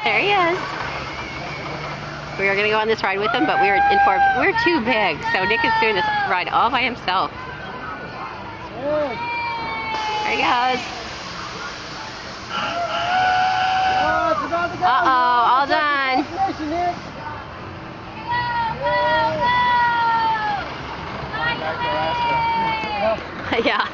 There he is. We were going to go on this ride with him, but we were informed we're too big. So Nick is doing this ride all by himself. There he goes. Uh-oh, all done. Yeah.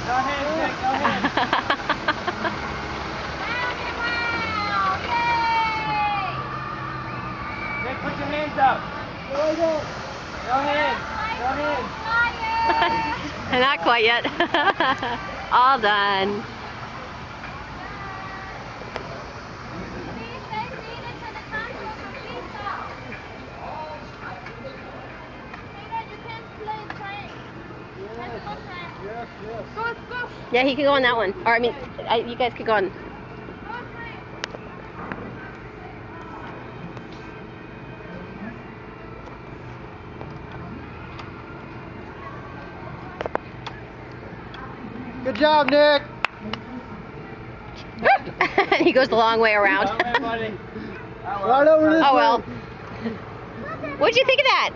Go ahead, Nick, go ahead. Nick, put your hands up. Go ahead. Go ahead. Not quite yet. All done. Yeah, he can go on that one. Or, I mean, you guys could go on. Good job, Nick. He goes the long way around. Right over this way. Oh well. What'd you think of that?